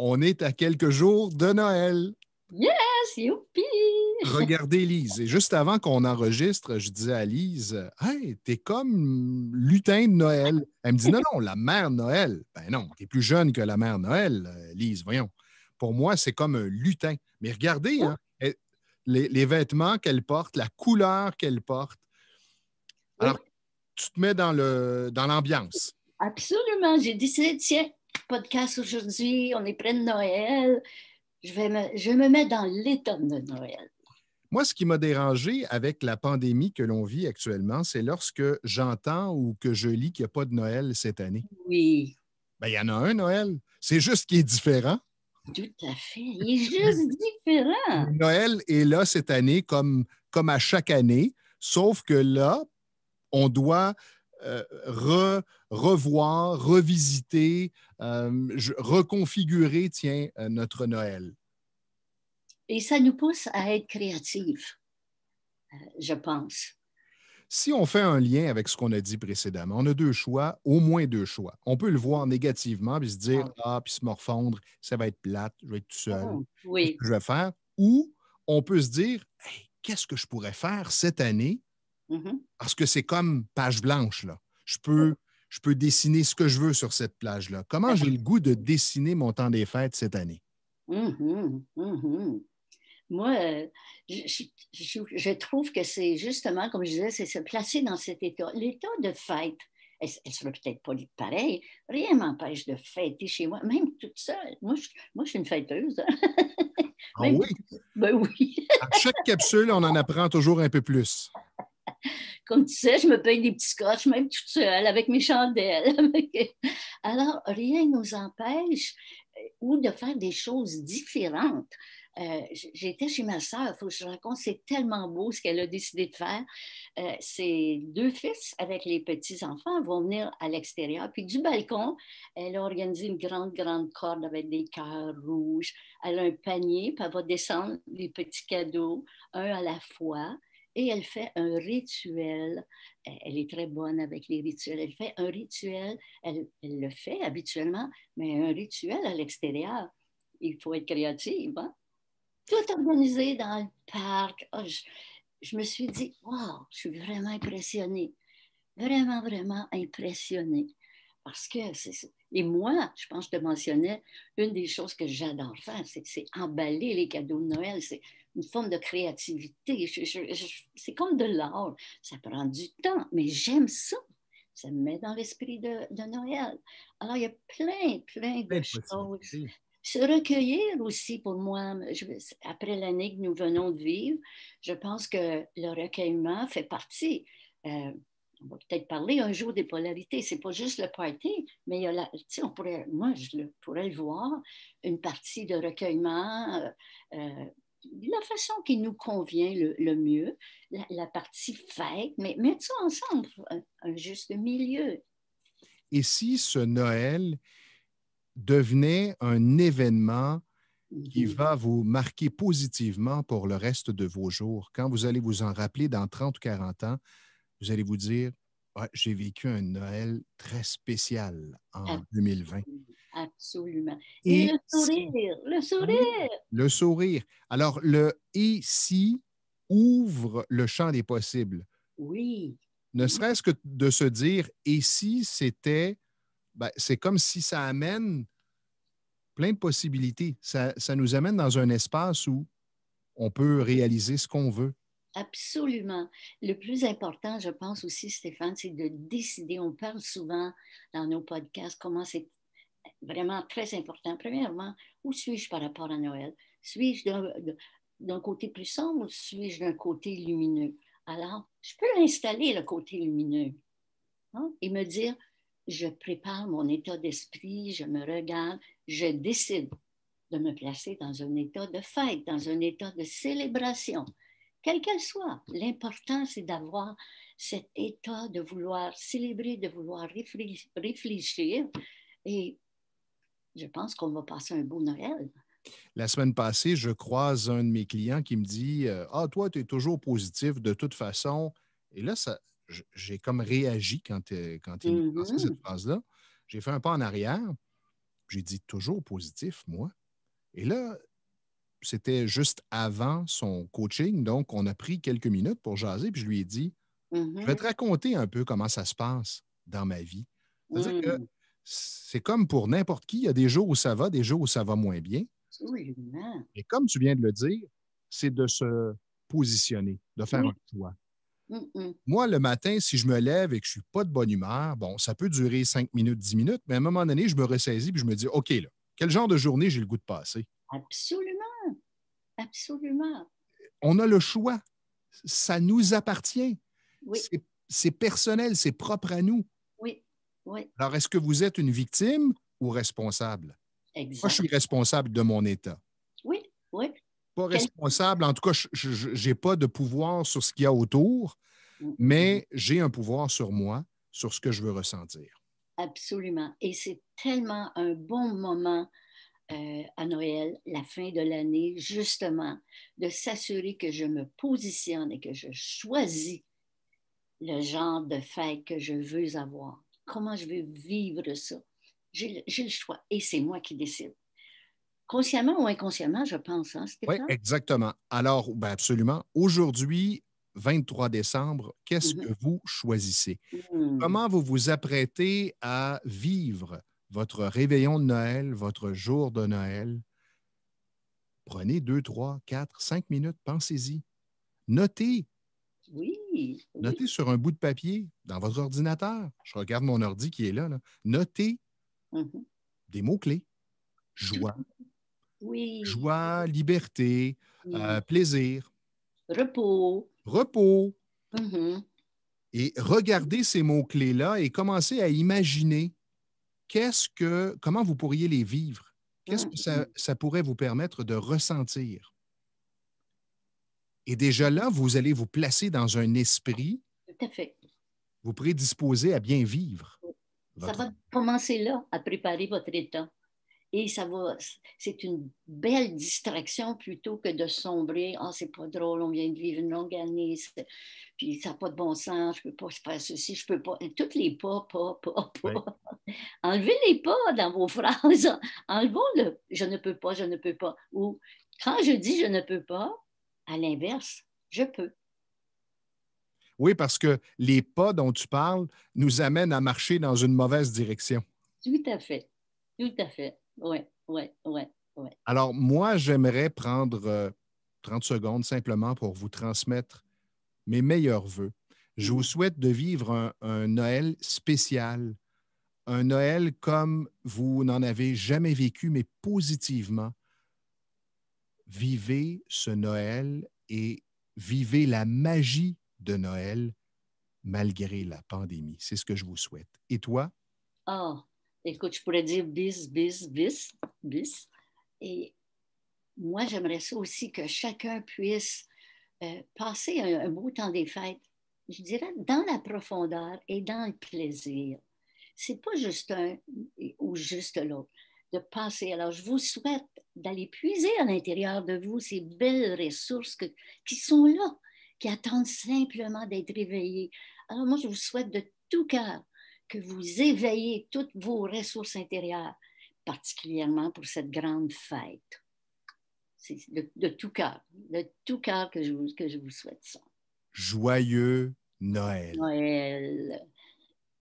On est à quelques jours de Noël. Yes, youpi! Regardez Lise. Et juste avant qu'on enregistre, je disais à Lise, « Hey, t'es comme lutin de Noël. » Elle me dit, « Non, non, la mère Noël. » Ben non, t'es plus jeune que la mère Noël, Lise, voyons. Pour moi, c'est comme un lutin. Mais regardez, hein, les vêtements qu'elle porte, la couleur qu'elle porte. Alors, tu te mets dans l'ambiance. Absolument. J'ai décidé, tiens, podcast aujourd'hui, on est près de Noël. Je vais me mettre dans l'état de Noël. Moi, ce qui m'a dérangé avec la pandémie que l'on vit actuellement, c'est lorsque j'entends ou que je lis qu'il n'y a pas de Noël cette année. Oui. Ben, il y en a un, Noël. C'est juste qu'il est différent. Tout à fait. Il est juste différent. Noël est là cette année comme à chaque année, sauf que là, on doit revoir, revisiter, reconfigurer, tiens, notre Noël. Et ça nous pousse à être créatifs, je pense. Si on fait un lien avec ce qu'on a dit précédemment, on a deux choix, au moins deux choix. On peut le voir négativement puis se dire, puis se morfondre, ça va être plate, je vais être tout seul. Qu'est-ce que je vais faire? Ou on peut se dire, hey, qu'est-ce que je pourrais faire cette année? Parce que c'est comme page blanche, là. Je peux dessiner ce que je veux sur cette plage-là. Comment j'ai le goût de dessiner mon temps des fêtes cette année? Moi, je trouve que c'est justement, comme je disais, c'est se placer dans cet état. L'état de fête, elle ne sera peut-être pas pareil. Rien ne m'empêche de fêter chez moi, même toute seule. Moi, je suis une fêteuse. Ah oui? Ben oui. À chaque capsule, on en apprend toujours un peu plus. Comme tu sais, je me paye des petits scotch, même toute seule, avec mes chandelles. Alors, rien ne nous empêche ou de faire des choses différentes. J'étais chez ma sœur, il faut que je raconte, c'est tellement beau ce qu'elle a décidé de faire. Ses deux fils avec les petits-enfants vont venir à l'extérieur. Puis du balcon, elle a organisé une grande, grande corde avec des cœurs rouges. Elle a un panier, puis elle va descendre les petits cadeaux, un à la fois. Et elle fait un rituel. Elle est très bonne avec les rituels. Elle fait un rituel. Elle le fait habituellement, mais un rituel à l'extérieur. Il faut être créative. Hein? Tout organisé dans le parc. Oh, je me suis dit, wow, je suis vraiment impressionnée. Vraiment, vraiment impressionnée. Parce que et moi, je pense que je te mentionnais, une des choses que j'adore faire, c'est emballer les cadeaux de Noël. C'est une forme de créativité. C'est comme de l'art. Ça prend du temps, mais j'aime ça. Ça me met dans l'esprit de Noël. Alors, il y a plein de choses. Se recueillir aussi, pour moi, après l'année que nous venons de vivre, je pense que le recueillement fait partie. On va peut-être parler un jour des polarités. C'est pas juste le party, mais il y a moi, pourrais le voir, une partie de recueillement, la façon qui nous convient le mieux, la partie fête, mais mettre ça ensemble, un juste milieu. Et si ce Noël devenait un événement qui va vous marquer positivement pour le reste de vos jours, quand vous allez vous en rappeler dans 30 ou 40 ans, vous allez vous dire, ouais, j'ai vécu un Noël très spécial en 2020. Absolument. Et le sourire. Le sourire. Alors, le « et si » ouvre le champ des possibles. Oui. Ne serait-ce que de se dire « et si c'était… » Ben, c'est comme si ça amène plein de possibilités. Ça nous amène dans un espace où on peut réaliser ce qu'on veut. Absolument. Le plus important, je pense aussi, Stéphane, c'est de décider. On parle souvent dans nos podcasts comment c'est vraiment très important. Premièrement, où suis-je par rapport à Noël? Suis-je d'un côté plus sombre ou suis-je d'un côté lumineux? Alors, je peux installer le côté lumineux, hein, et me dire, je prépare mon état d'esprit, je me regarde, je décide de me placer dans un état de fête, dans un état de célébration, quelle qu'elle soit. L'important, c'est d'avoir cet état de vouloir célébrer, de vouloir réfléchir. Et je pense qu'on va passer un beau Noël. La semaine passée, je croise un de mes clients qui me dit « Ah, toi, tu es toujours positif de toute façon. » Et là, j'ai comme réagi quand il m'a lancé cette phrase-là. J'ai fait un pas en arrière. J'ai dit toujours positif, moi. Et là, c'était juste avant son coaching, donc on a pris quelques minutes pour jaser, puis je lui ai dit, je vais te raconter un peu comment ça se passe dans ma vie. C'est-à-dire que c'est comme pour n'importe qui, il y a des jours où ça va, des jours où ça va moins bien. Absolument. Et comme tu viens de le dire, c'est de se positionner, de faire un choix. Moi, le matin, si je me lève et que je ne suis pas de bonne humeur, bon, ça peut durer 5 minutes, 10 minutes, mais à un moment donné, je me ressaisis et je me dis, OK, là, quel genre de journée j'ai le goût de passer? Absolument. Absolument. On a le choix. Ça nous appartient. Oui. C'est personnel, c'est propre à nous. Oui. Oui. Alors, est-ce que vous êtes une victime ou responsable? Exact. Moi, je suis responsable de mon état. Oui, oui. Pas responsable, en tout cas, je n'ai pas de pouvoir sur ce qu'il y a autour, mais j'ai un pouvoir sur moi, sur ce que je veux ressentir. Absolument. Et c'est tellement un bon moment à Noël, la fin de l'année, justement, de s'assurer que je me positionne et que je choisis le genre de fête que je veux avoir. Comment je veux vivre ça. J'ai le choix et c'est moi qui décide. Consciemment ou inconsciemment, je pense, hein, Oui, Stéphane? exactement. Alors, ben absolument. Aujourd'hui, 23 décembre, qu'est-ce que vous choisissez? Comment vous vous apprêtez à vivre votre réveillon de Noël, votre jour de Noël? Prenez 2, 3, 4, 5 minutes, pensez-y. Notez. Oui. Notez sur un bout de papier, dans votre ordinateur. Je regarde mon ordi qui est là. Notez des mots-clés. Joie. Oui. Joie, liberté, plaisir. Repos. Repos. Et regardez ces mots-clés-là et commencez à imaginer comment vous pourriez les vivre. Qu'est-ce que ça pourrait vous permettre de ressentir? Et déjà là, vous allez vous placer dans un esprit, Tout à fait. vous prédisposer à bien vivre. Ça va commencer là, à préparer votre état. Et c'est une belle distraction plutôt que de sombrer. Ah, c'est pas drôle, on vient de vivre une longue année, puis ça n'a pas de bon sens, je peux pas faire ceci, je peux pas. Et toutes les pas. Oui. Enlevez les pas dans vos phrases. Enlevons le je ne peux pas, je ne peux pas. Ou quand je dis je ne peux pas, à l'inverse, je peux. Oui, parce que les pas dont tu parles nous amènent à marcher dans une mauvaise direction. Tout à fait. Tout à fait. Oui, oui, oui, oui. Alors, moi, j'aimerais prendre 30 secondes simplement pour vous transmettre mes meilleurs vœux. Je vous souhaite de vivre un Noël spécial, un Noël comme vous n'en avez jamais vécu, mais positivement. Vivez ce Noël et vivez la magie de Noël malgré la pandémie. C'est ce que je vous souhaite. Et toi? Ah, écoute, je pourrais dire bis, bis, bis, bis. Et moi, j'aimerais ça aussi que chacun puisse passer un beau temps des fêtes, je dirais, dans la profondeur et dans le plaisir. C'est pas juste un ou juste l'autre. De passer. Alors, je vous souhaite d'aller puiser à l'intérieur de vous ces belles ressources qui sont là, qui attendent simplement d'être réveillées. Alors, moi, je vous souhaite de tout cœur que vous éveillez toutes vos ressources intérieures, particulièrement pour cette grande fête. C'est de tout cœur que je vous souhaite ça. Joyeux Noël. Noël.